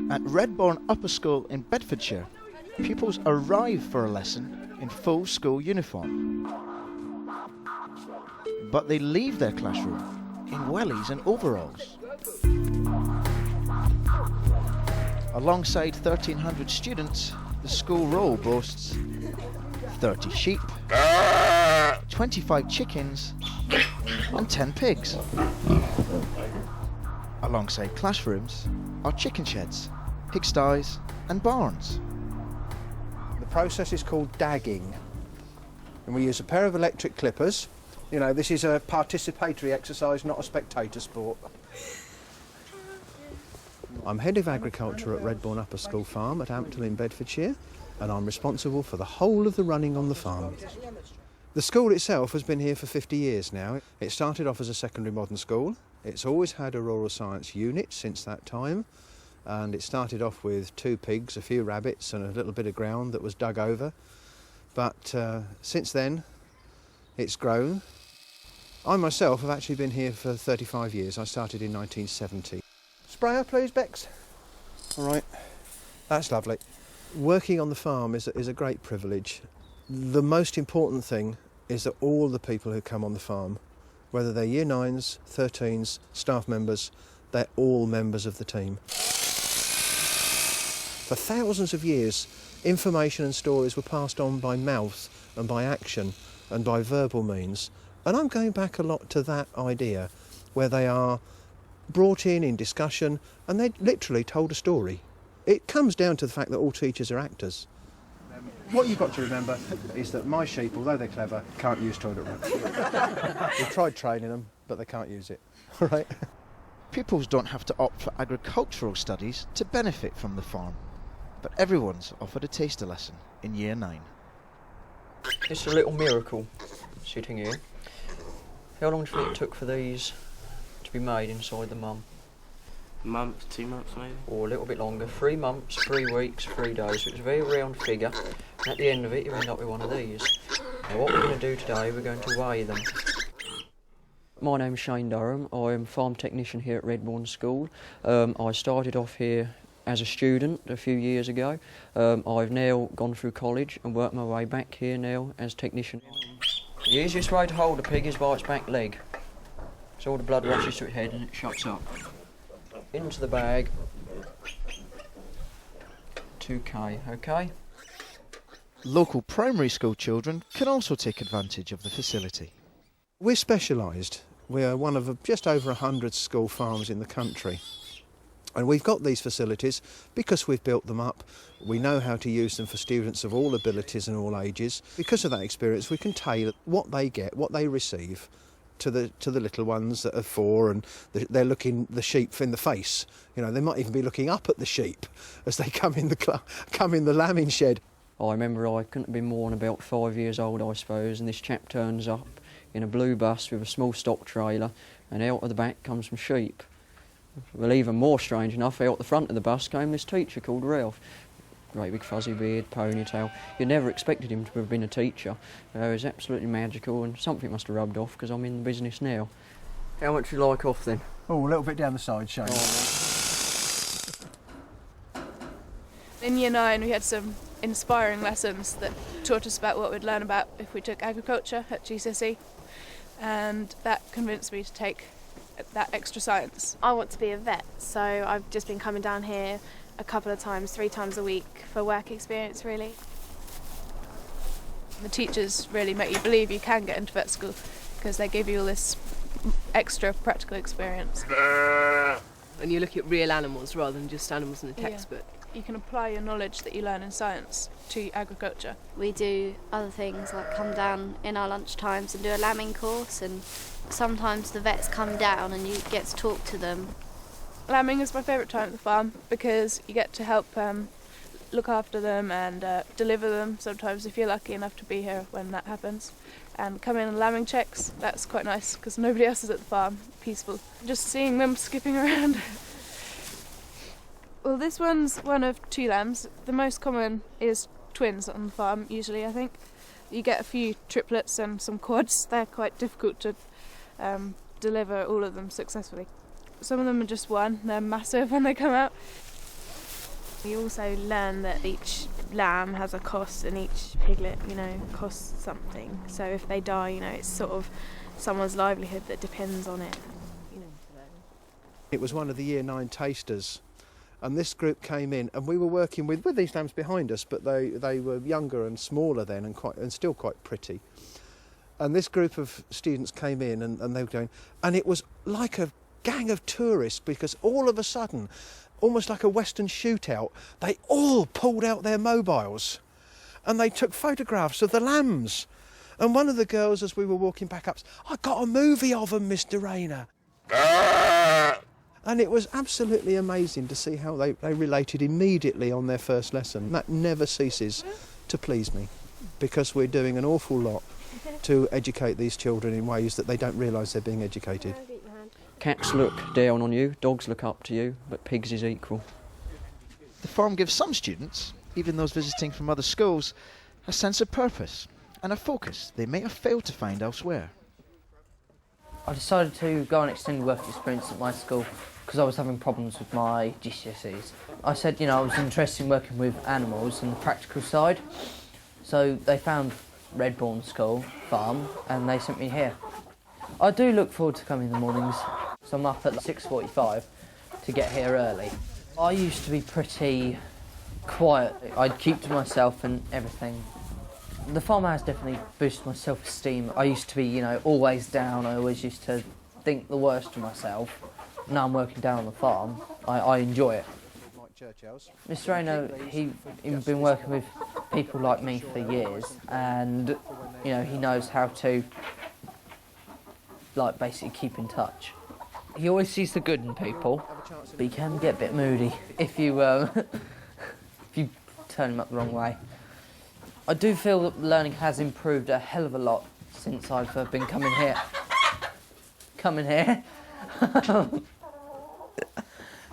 At Redbourne Upper School in Bedfordshire, pupils arrive for a lesson in full school uniform. But they leave their classroom in wellies and overalls. Alongside 1,300 students, the school roll boasts 30 sheep, 25 chickens and 10 pigs. Alongside classrooms are chicken sheds, pigsties and barns. The process is called dagging, and we use a pair of electric clippers. You know, this is a participatory exercise, not a spectator sport. I'm Head of Agriculture at Redbourne Upper School Farm at Ampthill in Bedfordshire, and I'm responsible for the whole of the running on the farm. The school itself has been here for 50 years now. It started off as a secondary modern school. It's always had a rural science unit since that time, and it started off with 2 pigs, a few rabbits and a little bit of ground that was dug over. But since then, it's grown. I myself have actually been here for 35 years. I started in 1970. Sprayer, please, Bex. All right, that's lovely. Working on the farm is a great privilege. The most important thing is that all the people who come on the farm, whether they're Year 9s, 13s, staff members, they're all members of the team. For thousands of years, information and stories were passed on by mouth and by action and by verbal means. And I'm going back a lot to that idea, where they are brought in discussion and they literally told a story. It comes down to the fact that all teachers are actors. What you've got to remember is that my sheep, although they're clever, can't use toilet roll. We've tried training them, but they can't use it. All right? Pupils don't have to opt for agricultural studies to benefit from the farm, but everyone's offered a taster lesson in Year 9. It's a little miracle sitting here. How long do you think it took for these to be made inside the mum? A month, 2 months maybe. Or a little bit longer. 3 months, 3 weeks, 3 days. So it's a very round figure. And at the end of it, you end up with one of these. Now what we're going to do today, we're going to weigh them. My name's Shane Durham. I'm a farm technician here at Redbourne School. I started off here as a student a few years ago. I've now gone through college and worked my way back here now as technician. The easiest way to hold a pig is by its back leg. So all the blood rushes to its head and it shuts up. Into the bag. 2K, okay? Local primary school children can also take advantage of the facility. We're specialised. We're one of just over 100 school farms in the country. And we've got these facilities because we've built them up. We know how to use them for students of all abilities and all ages. Because of that experience, we can tailor what they get, what they receive, to the little ones that are 4, and they're looking the sheep in the face. You know, they might even be looking up at the sheep as they come in the lambing shed. I remember I couldn't have been more than about 5 years old, I suppose, and this chap turns up in a blue bus with a small stock trailer, and out of the back comes some sheep. Well, even more strange enough, out the front of the bus came this teacher called Ralph. Great big fuzzy beard, ponytail. You never expected him to have been a teacher. It was absolutely magical, and something must have rubbed off because I'm in the business now. How much do you like off then? Oh, a little bit down the side, Shane. In Year 9 we had some inspiring lessons that taught us about what we'd learn about if we took agriculture at GCSE, and that convinced me to take that extra science. I want to be a vet, so I've just been coming down here a couple of times, 3 times a week for work experience really. The teachers really make you believe you can get into vet school because they give you all this extra practical experience. And you look at real animals rather than just animals in the textbook. Yeah. You can apply your knowledge that you learn in science to agriculture. We do other things like come down in our lunch times and do a lambing course, and sometimes the vets come down and you get to talk to them. Lambing is my favourite time at the farm because you get to help look after them and deliver them sometimes if you're lucky enough to be here when that happens. And come in on lambing checks, that's quite nice because nobody else is at the farm, peaceful. Just seeing them skipping around. Well, this one's one of 2 lambs. The most common is twins on the farm, usually, I think. You get a few triplets and some quads. They're quite difficult to deliver all of them successfully. Some of them are just 1, they're massive when they come out. You also learn that each lamb has a cost and each piglet, costs something. So if they die, it's sort of someone's livelihood that depends on it. It was one of the Year 9 tasters, and this group came in, and we were working with these lambs behind us, but they were younger and smaller then and still quite pretty. And this group of students came in and they were going, and it was like a gang of tourists, because all of a sudden, almost like a Western shootout, they all pulled out their mobiles and they took photographs of the lambs. And one of the girls, as we were walking back up, "I got a movie of them, Mr. Rayner." And it was absolutely amazing to see how they related immediately on their first lesson. That never ceases to please me, because we're doing an awful lot to educate these children in ways that they don't realise they're being educated. Cats look down on you, dogs look up to you, but pigs is equal. The farm gives some students, even those visiting from other schools, a sense of purpose and a focus they may have failed to find elsewhere. I decided to go on extended work experience at my school because I was having problems with my GCSEs. I said, I was interested in working with animals and the practical side, so they found Redbourne School Farm and they sent me here. I do look forward to coming in the mornings, so I'm up at 6:45 to get here early. I used to be pretty quiet. I'd keep to myself and everything. The farm has definitely boosted my self-esteem. I used to be, always down. I always used to think the worst of myself. Now I'm working down on the farm. I enjoy it. Mr. Rayner, he's been working with people like me for years, and he knows how to basically keep in touch. He always sees the good in people, but he can get a bit moody if you turn him up the wrong way. I do feel that learning has improved a hell of a lot since I've been coming here.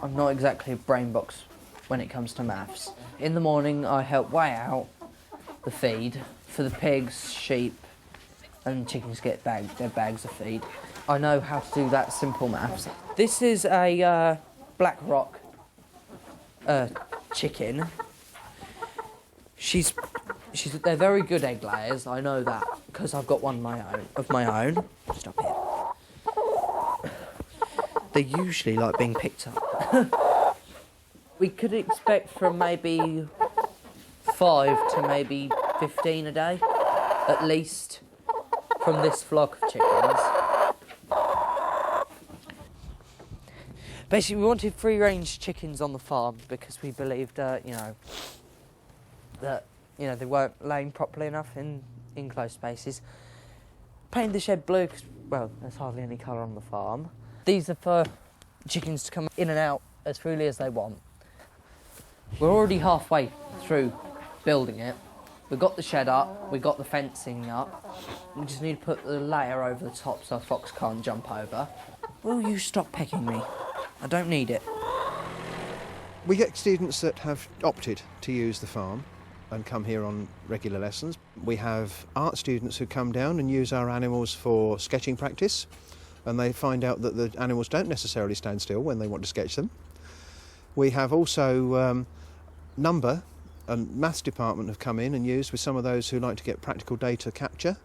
I'm not exactly a brain box when it comes to maths. In the morning I help weigh out the feed for the pigs, sheep and chickens get their bags of feed. I know how to do that simple maths. This is a Black Rock chicken. They're very good egg layers, I know that, because I've got one of my own. Stop it. They're usually like being picked up. We could expect from maybe 5 to maybe 15 a day, at least, from this flock of chickens. Basically, we wanted free-range chickens on the farm because we believed, that they weren't laying properly enough in enclosed spaces. Painted the shed blue because, there's hardly any colour on the farm. These are for chickens to come in and out as freely as they want. We're already halfway through building it. We've got the shed up, we've got the fencing up. We just need to put the layer over the top so a fox can't jump over. Will you stop pecking me? I don't need it. We get students that have opted to use the farm and come here on regular lessons. We have art students who come down and use our animals for sketching practice, and they find out that the animals don't necessarily stand still when they want to sketch them. We have also number and maths department have come in and used with some of those who like to get practical data capture,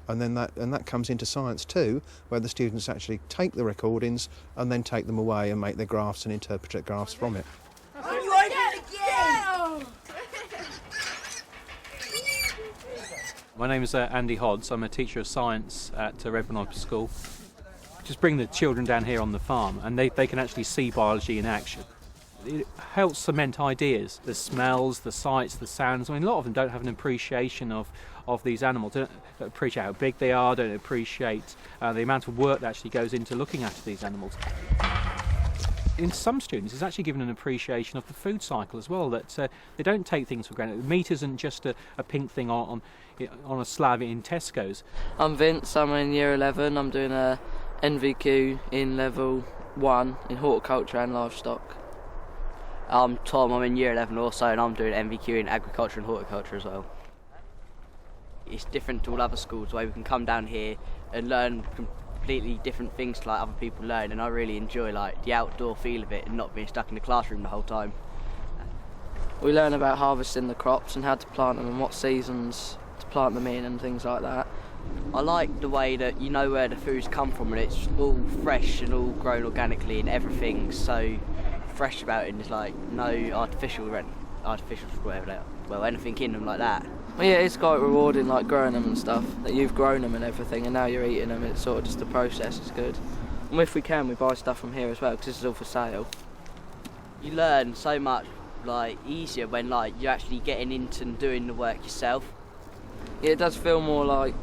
and then that comes into science too, where the students actually take the recordings and then take them away and make their graphs and interpret graphs from it. My name is Andy Hodds. I'm a teacher of science at Redbourne Upper School. Just bring the children down here on the farm and they can actually see biology in action. It helps cement ideas, the smells, the sights, the sounds. A lot of them don't have an appreciation of these animals, don't appreciate how big they are, don't appreciate the amount of work that actually goes into looking after these animals. In some students, it's actually given an appreciation of the food cycle as well, that they don't take things for granted. Meat isn't just a pink thing on a slab in Tesco's. I'm Vince, I'm in Year 11, I'm doing a NVQ in Level 1 in Horticulture and Livestock. I'm Tom, I'm in Year 11 also, and I'm doing NVQ in Agriculture and Horticulture as well. It's different to all other schools where we can come down here and learn completely different things to other people learn, and I really enjoy the outdoor feel of it and not being stuck in the classroom the whole time. We learn about harvesting the crops and how to plant them and what seasons to plant them in and things like that. I like the way that you know where the food's come from and it's all fresh and all grown organically and everything's so fresh about it and there's like no artificials, whatever they are. Well, anything in them like that. Well, yeah, it's quite rewarding, like growing them and stuff, that you've grown them and everything and now you're eating them. It's sort of just the process is good. And if we can, we buy stuff from here as well because this is all for sale. You learn so much like easier when like you're actually getting into and doing the work yourself. Yeah, it does feel more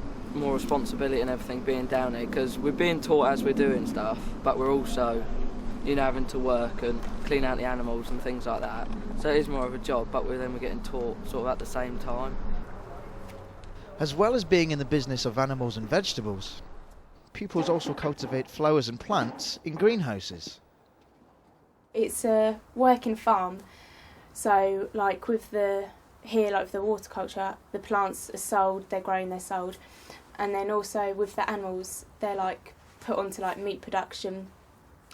responsibility and everything being down here because we're being taught as we're doing stuff, but we're also, you know, having to work and clean out the animals and things like that. So it is more of a job, but we're getting taught sort of at the same time. As well as being in the business of animals and vegetables, pupils also cultivate flowers and plants in greenhouses. It's a working farm, so like with the horticulture, the plants are sold, they're grown, they're sold, and then also with the animals, they're like put onto like meat production,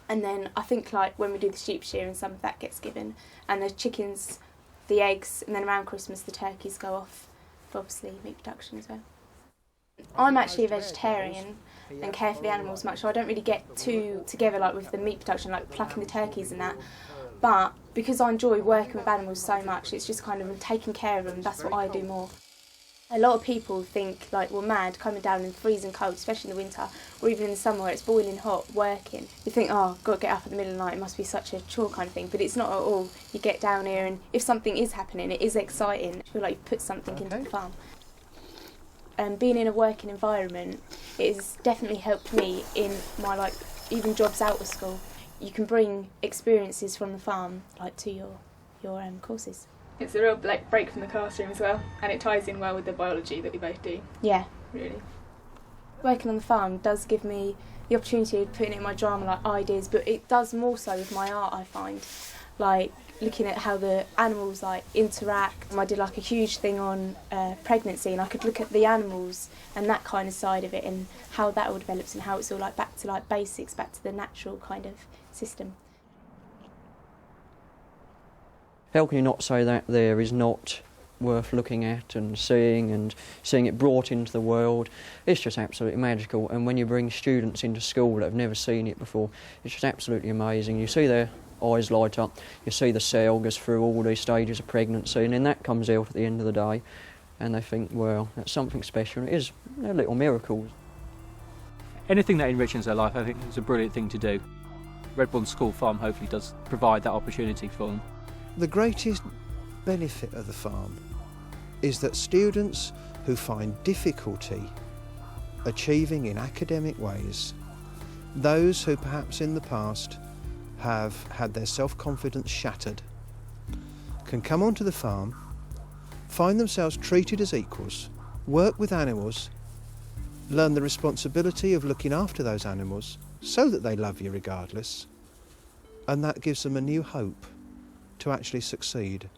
and then I think like when we do the sheep shearing, some of that gets given, and the chickens, the eggs, and then around Christmas the turkeys go off for obviously meat production as well. I'm actually a vegetarian and care for the animals much, so I don't really get too together like with the meat production, like plucking the turkeys and that. But because I enjoy working with animals so much, it's just kind of taking care of them, that's what I do more. A lot of people think like we're mad coming down in freezing cold, especially in the winter, or even in the summer where it's boiling hot, working. You think, oh, I've got to get up in the middle of the night, it must be such a chore kind of thing, but it's not at all. You get down here and if something is happening, it is exciting. I feel like you've put something into the farm. Being in a working environment, it has definitely helped me in my like even jobs out of school. You can bring experiences from the farm like to your courses. It's a real break from the classroom as well, and it ties in well with the biology that we both do. Yeah. Really. Working on the farm does give me the opportunity of putting in my drama like ideas, but it does more so with my art, I find. Like looking at how the animals like interact. I did like a huge thing on pregnancy, and I could look at the animals and that kind of side of it and how that all develops and how it's all like back to like basics, back to the natural kind of system. How can you not say that there is not worth looking at and seeing it brought into the world? It's just absolutely magical, and when you bring students into school that have never seen it before, it's just absolutely amazing. You see their eyes light up, you see the cell goes through all these stages of pregnancy, and then that comes out at the end of the day and they think, well, that's something special. It is, they're little miracles. Anything that enriches their life, I think, is a brilliant thing to do. Redbourne School Farm hopefully does provide that opportunity for them. The greatest benefit of the farm is that students who find difficulty achieving in academic ways, those who perhaps in the past have had their self-confidence shattered, can come onto the farm, find themselves treated as equals, work with animals, learn the responsibility of looking after those animals so that they love you regardless, and that gives them a new hope to actually succeed.